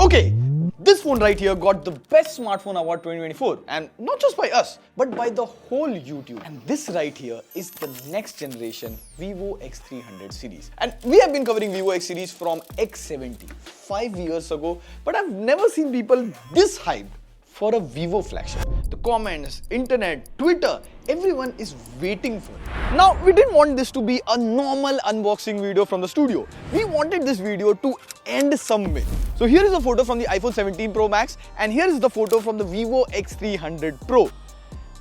Okay, this phone right here got the Best Smartphone Award 2024, and not just by us, but by the whole YouTube. And this right here is the next generation Vivo X300 series. And we have been covering Vivo X series from X70 5 years ago, but I've never seen people this hyped for a Vivo flagship. The comments, internet, Twitter, everyone is waiting for it. Now, we didn't want this to be a normal unboxing video from the studio. We wanted this video to end somewhere. So here is a photo from the iPhone 17 Pro Max, and here is the photo from the Vivo X300 Pro.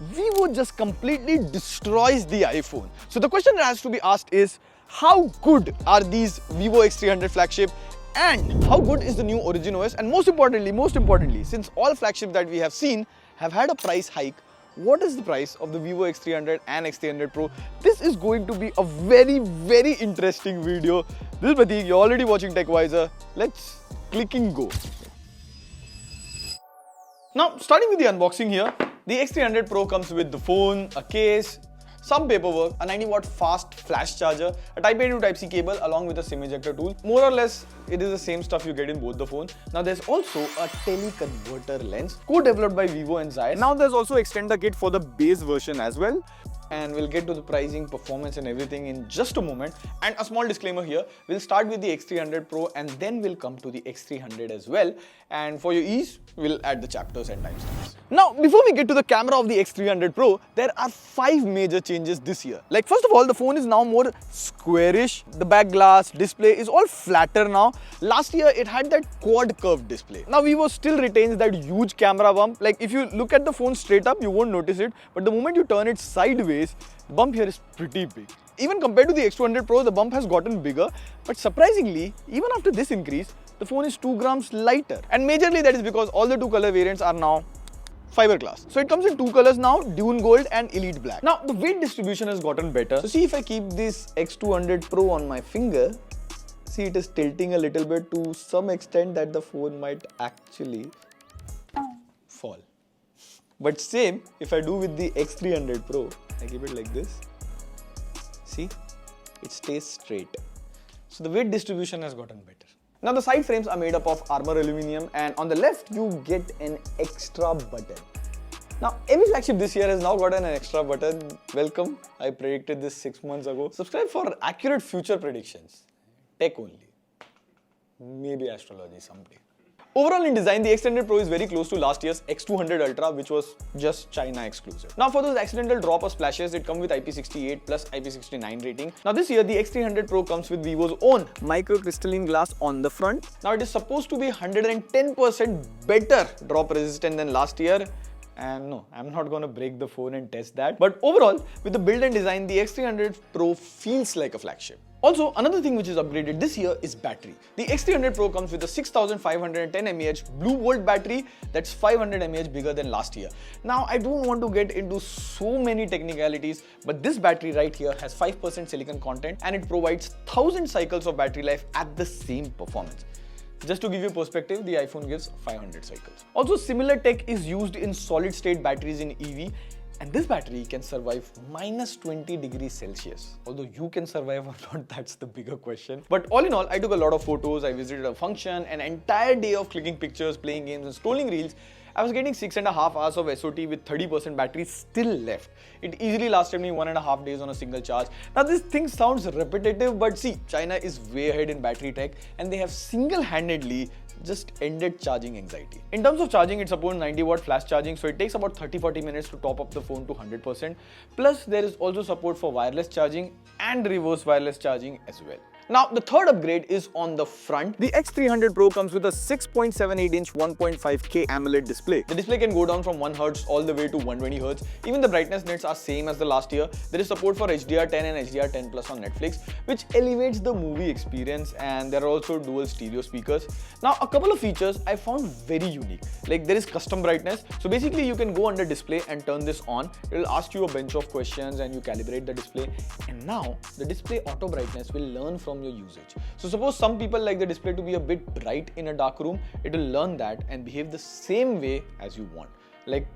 Vivo just completely destroys the iPhone. So the question that has to be asked is, how good are these Vivo X300 flagship? And how good is the new OriginOS? And most importantly, since all flagships that we have seen have had a price hike, what is the price of the Vivo X300 and X300 Pro? This is going to be a very interesting video. This is Prateek, you're already watching TechWiser. Let's click and go. Now, starting with the unboxing here, the X300 Pro comes with the phone, a case, some paperwork, a 90-watt fast flash charger, a Type-A to Type-C cable along with a SIM ejector tool. More or less, it is the same stuff you get in both the phones. Now there's also a teleconverter lens, co-developed by Vivo and Zeiss. Now there's also extender kit for the base version as well. And we'll get to the pricing, performance and everything in just a moment. And a small disclaimer here, we'll start with the X300 Pro and then we'll come to the X300 as well. And for your ease, we'll add the chapters and timestamps. Now, before we get to the camera of the X300 Pro, there are 5 major changes this year. Like, first of all, the phone is now more squarish. The back glass display is all flatter now. Last year, it had that quad curved display. Now, Vivo still retains that huge camera bump. Like, if you look at the phone straight up, you won't notice it. But the moment you turn it sideways, the bump here is pretty big. Even compared to the X200 Pro, the bump has gotten bigger. But surprisingly, even after this increase, the phone is 2 grams lighter. And majorly that is because all the 2 color variants are now fiberglass. So it comes in 2 colors now, Dune Gold and Elite Black. Now the weight distribution has gotten better. So see, if I keep this X200 Pro on my finger, see, it is tilting a little bit to some extent that the phone might actually fall. But same, if I do with the X300 Pro, I keep it like this, see, it stays straight. So the weight distribution has gotten better. Now the side frames are made up of armor aluminum, and on the left you get an extra button. Now every flagship this year has now gotten an extra button. Welcome, I predicted this 6 months ago. Subscribe for accurate future predictions. Tech only. Maybe astrology someday. Overall in design, the X300 Pro is very close to last year's X200 Ultra, which was just China exclusive. Now for those accidental drop or splashes, it comes with IP68 plus IP69 rating. Now this year, the X300 Pro comes with Vivo's own microcrystalline glass on the front. Now it is supposed to be 110% better drop resistant than last year. And no, I'm not going to break the phone and test that. But overall, with the build and design, the X300 Pro feels like a flagship. Also, another thing which is upgraded this year is battery. The X300 Pro comes with a 6510 mAh Blue Volt battery that's 500 mAh bigger than last year. Now, I don't want to get into so many technicalities, but this battery right here has 5% silicon content and it provides 1000 cycles of battery life at the same performance. Just to give you perspective, the iPhone gives 500 cycles. Also, similar tech is used in solid-state batteries in EV. And this battery can survive minus 20 degrees Celsius. Although you can survive or not, that's the bigger question. But all in all, I took a lot of photos, I visited a function, an entire day of clicking pictures, playing games and scrolling reels. I was getting 6.5 hours of SOT with 30% battery still left. It easily lasted me 1.5 days on a single charge. Now this thing sounds repetitive, but see, China is way ahead in battery tech and they have single-handedly just ended charging anxiety. In terms of charging, it supports 90-watt flash charging, so it takes about 30-40 minutes to top up the phone to 100%. Plus, there is also support for wireless charging and reverse wireless charging as well. Now, the third upgrade is on the front. The X300 Pro comes with a 6.78-inch 1.5K AMOLED display. The display can go down from 1 Hz all the way to 120 Hz. Even the brightness nits are same as the last year. There is support for HDR10 and HDR10 Plus on Netflix, which elevates the movie experience, and there are also dual stereo speakers. Now, a couple of features I found very unique. Like, there is custom brightness. So basically, you can go under display and turn this on. It will ask you a bunch of questions and you calibrate the display. And now, the display auto brightness will learn from your usage. So suppose some people like the display to be a bit bright in a dark room, it will learn that and behave the same way as you want. Like,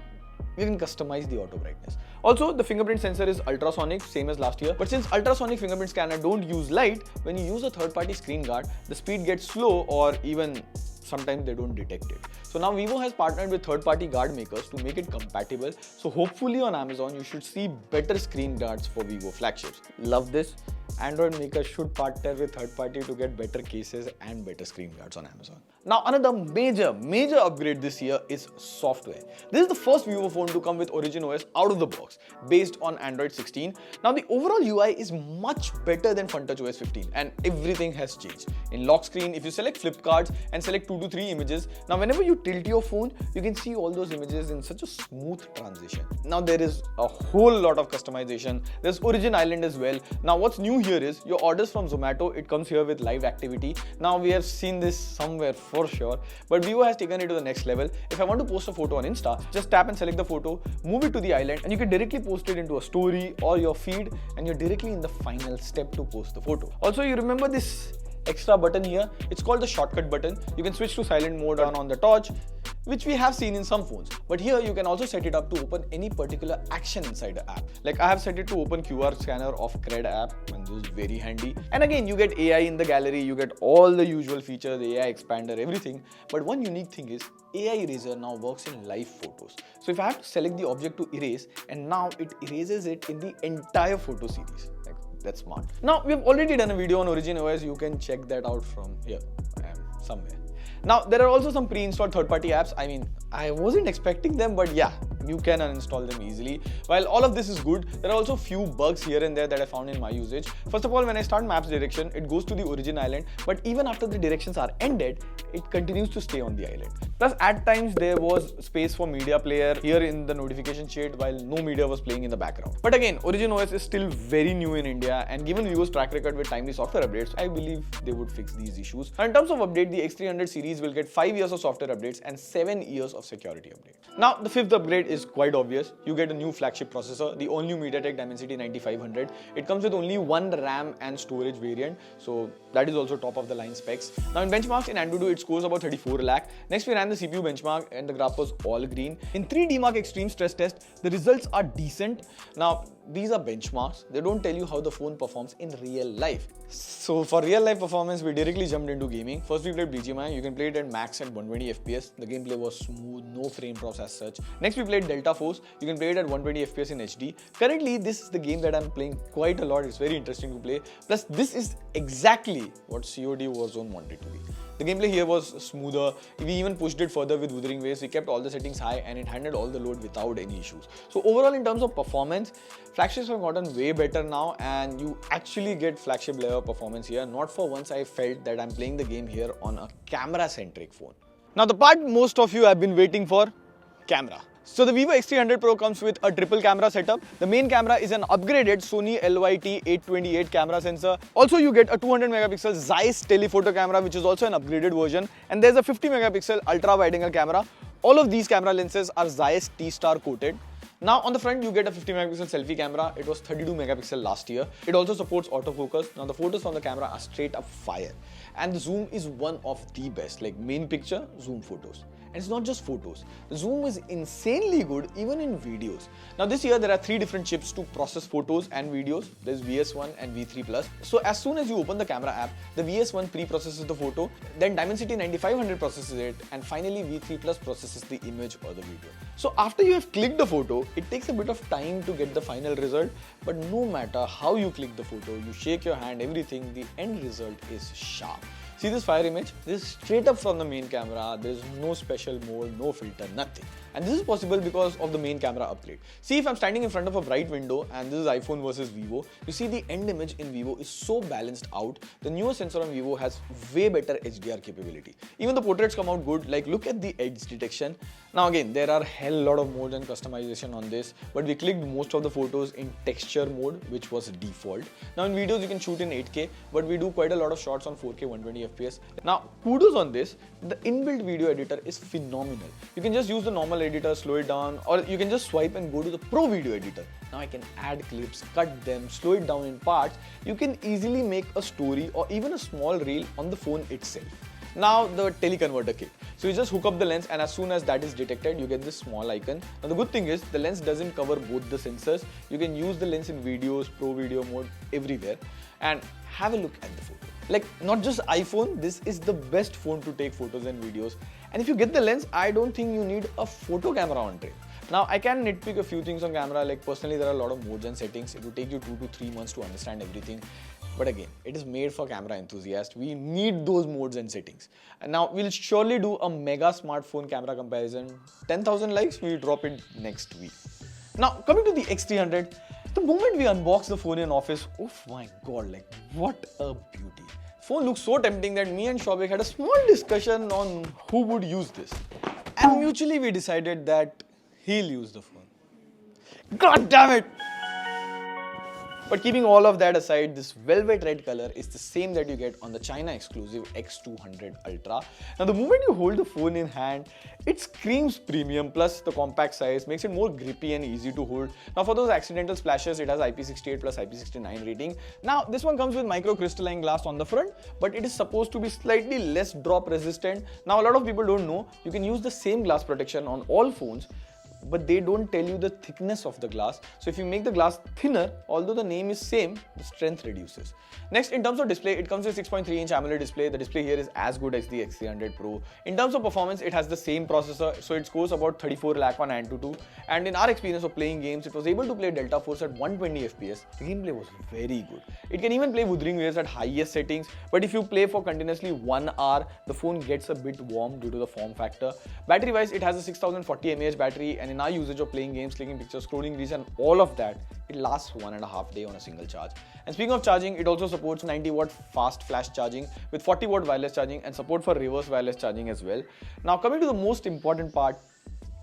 you can customize the auto brightness. Also, the fingerprint sensor is ultrasonic, same as last year. But since ultrasonic fingerprint scanner don't use light, when you use a third-party screen guard, the speed gets slow or even sometimes they don't detect it. So now Vivo has partnered with third-party guard makers to make it compatible. So hopefully on Amazon, you should see better screen guards for Vivo flagships. Love this. Android makers should partner with third party to get better cases and better screen guards on Amazon. Now another major upgrade this year is software. This is the first Vivo phone to come with OriginOS out of the box based on Android 16. Now the overall UI is much better than FunTouchOS 15 and everything has changed. In lock screen, if you select flip cards and select 2 to 3 images, now whenever you tilt your phone, you can see all those images in such a smooth transition. Now there is a whole lot of customization. There's Origin Island as well. Now what's new here is your orders from Zomato, it comes here with live activity. Now we have seen this somewhere for sure, but Vivo has taken it to the next level. If I want to post a photo on Insta, just tap and select the photo, move it to the island, and you can directly post it into a story or your feed, and you're directly in the final step to post the photo. Also, you remember this extra button here? It's called the shortcut button. You can switch to silent mode on the torch, which we have seen in some phones. But here you can also set it up to open any particular action inside the app. Like I have set it to open QR scanner of Cred app, and this is very handy. And again, you get AI in the gallery, you get all the usual features, AI expander, everything. But one unique thing is AI eraser now works in live photos. So if I have to select the object to erase, and now it erases it in the entire photo series. Like, that's smart. Now we have already done a video on OriginOS. You can check that out from here. I am somewhere. Now, there are also some pre-installed third-party apps. I mean, I wasn't expecting them, but yeah, you can uninstall them easily. While all of this is good, there are also few bugs here and there that I found in my usage. First of all, when I start maps direction, it goes to the origin island, but even after the directions are ended, it continues to stay on the island. Plus, at times there was space for media player here in the notification shade while no media was playing in the background. But again, OriginOS is still very new in India, and given Vivo's track record with timely software updates, I believe they would fix these issues. Now, in terms of update, the X300 series will get 5 years of software updates and 7 years of security updates. Now, the fifth upgrade is quite obvious. You get a new flagship processor, the all-new MediaTek Dimensity 9500. It comes with only one RAM and storage variant, so that is also top of the line specs. Now, in benchmarks, in Antutu, it scores about 34 lakh. Next, we ran the CPU benchmark and the graph was all green. In 3D Mark Extreme stress test, the results are decent. Now, these are benchmarks. They don't tell you how the phone performs in real life. So for real life performance, we directly jumped into gaming. First, we played BGMI. You can play it at max at 120 FPS. The gameplay was smooth, no frame drops as such. Next, we played Delta Force. You can play it at 120 FPS in HD. Currently, this is the game that I'm playing quite a lot. It's very interesting to play. Plus, this is exactly what COD Warzone wanted to be. The gameplay here was smoother. We even pushed it further with Wuthering Waves. We kept all the settings high and it handled all the load without any issues. So overall, in terms of performance, flagships have gotten way better now, and you actually get flagship level performance here. Not for once I felt that I'm playing the game here on a camera-centric phone. Now the part most of you have been waiting for, camera. So the Vivo X300 Pro comes with a triple camera setup. The main camera is an upgraded Sony LYT-828 camera sensor. Also, you get a 200 megapixel Zeiss telephoto camera, which is also an upgraded version. And there's a 50 megapixel ultra wide angle camera. All of these camera lenses are Zeiss T-Star coated. Now on the front, you get a 50 megapixel selfie camera. It was 32 megapixel last year. It also supports autofocus. Now the photos from the camera are straight up fire. And the zoom is one of the best, like main picture, zoom photos. And it's not just photos. The zoom is insanely good even in videos. Now this year there are 3 different chips to process photos and videos. There's VS1 and V3+. So as soon as you open the camera app, the VS1 pre-processes the photo, then Dimensity 9500 processes it, and finally V3+ processes the image or the video. So after you have clicked the photo, it takes a bit of time to get the final result, but no matter how you click the photo, you shake your hand, everything, the end result is sharp. See this fire image? This is straight up from the main camera. There is no special mode, no filter, nothing. And this is possible because of the main camera upgrade. See, if I'm standing in front of a bright window and this is iPhone versus Vivo, you see the end image in Vivo is so balanced out. The newer sensor on Vivo has way better HDR capability. Even the portraits come out good, like look at the edge detection. Now again, there are hell lot of modes and customization on this, but we clicked most of the photos in texture mode, which was default. Now in videos you can shoot in 8K, but we do quite a lot of shots on 4K 120 FPS. Now kudos on this, the inbuilt video editor is phenomenal. You can just use the normal editor, slow it down, or you can just swipe and go to the Pro video editor. Now I can add clips, cut them, slow it down in parts. You can easily make a story or even a small reel on the phone itself. Now the teleconverter kit. So you just hook up the lens, and as soon as that is detected, you get this small icon. Now the good thing is the lens doesn't cover both the sensors. You can use the lens in videos, Pro video mode, everywhere. And have a look at the photo. Like, not just iPhone, this is the best phone to take photos and videos. And if you get the lens, I don't think you need a photo camera on tray. Now, I can nitpick a few things on camera, like personally there are a lot of modes and settings. It will take you 2 to 3 months to understand everything. But again, it is made for camera enthusiasts. We need those modes and settings. And now, we'll surely do a mega smartphone camera comparison. 10,000 likes, we'll drop it next week. Now, coming to the X300, the moment we unboxed the phone in office, oh my god, like what a beauty. Phone looks so tempting that me and Shobik had a small discussion on who would use this. And mutually we decided that he'll use the phone. God damn it! But keeping all of that aside, this velvet red color is the same that you get on the China exclusive X200 Ultra. Now the moment you hold the phone in hand, it screams premium, plus the compact size makes it more grippy and easy to hold. Now for those accidental splashes, it has IP68 plus IP69 rating. Now this one comes with microcrystalline glass on the front, but it is supposed to be slightly less drop resistant. Now a lot of people don't know, you can use the same glass protection on all phones, but they don't tell you the thickness of the glass. So if you make the glass thinner, although the name is same, the strength reduces. Next, in terms of display, it comes with 6.3-inch AMOLED display. The display here is as good as the X300 Pro. In terms of performance, it has the same processor, so it scores about 34 lakh on Antutu. And in our experience of playing games, it was able to play Delta Force at 120 FPS. The gameplay was very good. It can even play Wuthering Waves at highest settings, but if you play for continuously 1 hour, the phone gets a bit warm due to the form factor. Battery wise, it has a 6040 mAh battery, and in our usage of playing games, clicking pictures, scrolling reels and all of that, it lasts 1.5 days on a single charge. And speaking of charging, it also supports 90-watt fast flash charging with 40-watt wireless charging and support for reverse wireless charging as well. Now coming to the most important part,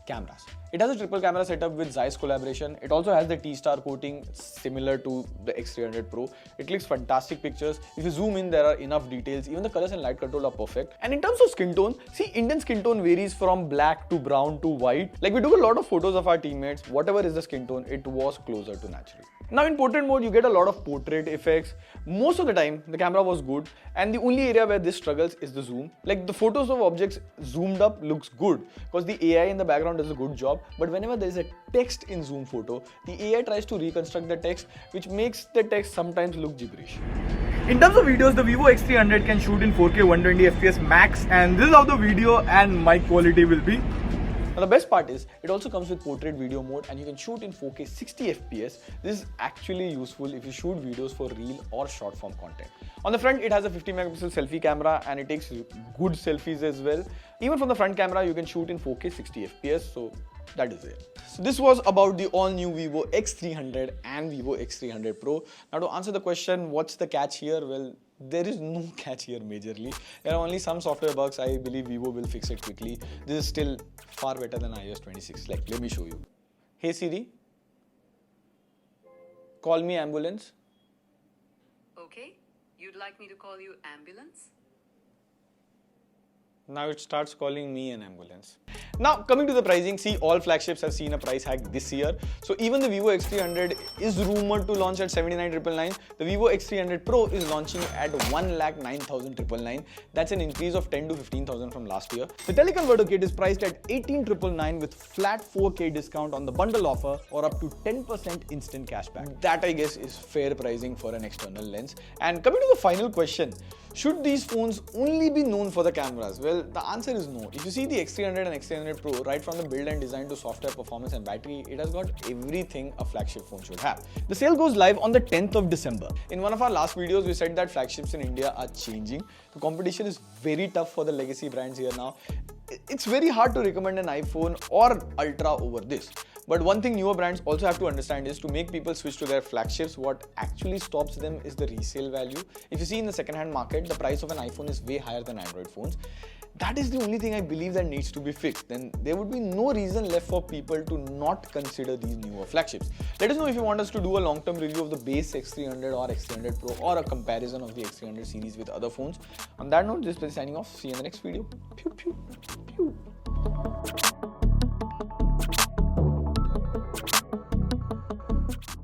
cameras. It has a triple camera setup with Zeiss collaboration. It also has the T-Star coating similar to the X300 Pro. It clicks fantastic pictures. If you zoom in, there are enough details. Even the colors and light control are perfect. And in terms of skin tone, see, Indian skin tone varies from black to brown to white. Like, we took a lot of photos of our teammates. Whatever is the skin tone, it was closer to natural. Now in portrait mode, you get a lot of portrait effects. Most of the time, the camera was good, and the only area where this struggles is the zoom. Like, the photos of objects zoomed up looks good because the AI in the background does a good job, but whenever there is a text in zoom photo, the AI tries to reconstruct the text, which makes the text sometimes look gibberish. In terms of videos, the Vivo X300 can shoot in 4K 120 FPS max, and this is how the video and mic quality will be. Now the best part is, it also comes with portrait video mode and you can shoot in 4K 60 FPS. This is actually useful if you shoot videos for reel or short form content. On the front, it has a 50 megapixel selfie camera and it takes good selfies as well. Even from the front camera, you can shoot in 4K 60 FPS, so that is it. So this was about the all new Vivo X300 and Vivo X300 Pro. Now to answer the question, what's the catch here? Well, there is no catch here majorly. There are only some software bugs. I believe Vivo will fix it quickly. This is still far better than iOS 26. Like, let me show you. Hey Siri, call me ambulance. Okay, you'd like me to call you ambulance? Now it starts calling me an ambulance. Now coming to the pricing, see, all flagships have seen a price hike this year. So even the Vivo X300 is rumored to launch at 79,999. The Vivo X300 Pro is launching at 1,09,999. That's an increase of 10 to 15,000 from last year. The teleconverter kit is priced at 18,999 with flat 4K discount on the bundle offer or up to 10% instant cashback. That, I guess, is fair pricing for an external lens. And coming to the final question, should these phones only be known for the cameras? Well, the answer is no. If you see the X300 and X300 Pro, right from the build and design to software, performance and battery, it has got everything a flagship phone should have. The sale goes live on the 10th of December. In one of our last videos, we said that flagships in India are changing. The competition is very tough for the legacy brands here now. It's very hard to recommend an iPhone or Ultra over this. But one thing newer brands also have to understand is to make people switch to their flagships, what actually stops them is the resale value. If you see in the second-hand market, the price of an iPhone is way higher than Android phones. That is the only thing I believe that needs to be fixed. Then there would be no reason left for people to not consider these newer flagships. Let us know if you want us to do a long-term review of the base X300 or X300 Pro or a comparison of the X300 series with other phones. On that note, this is signing off. See you in the next video. Pew, pew, pew.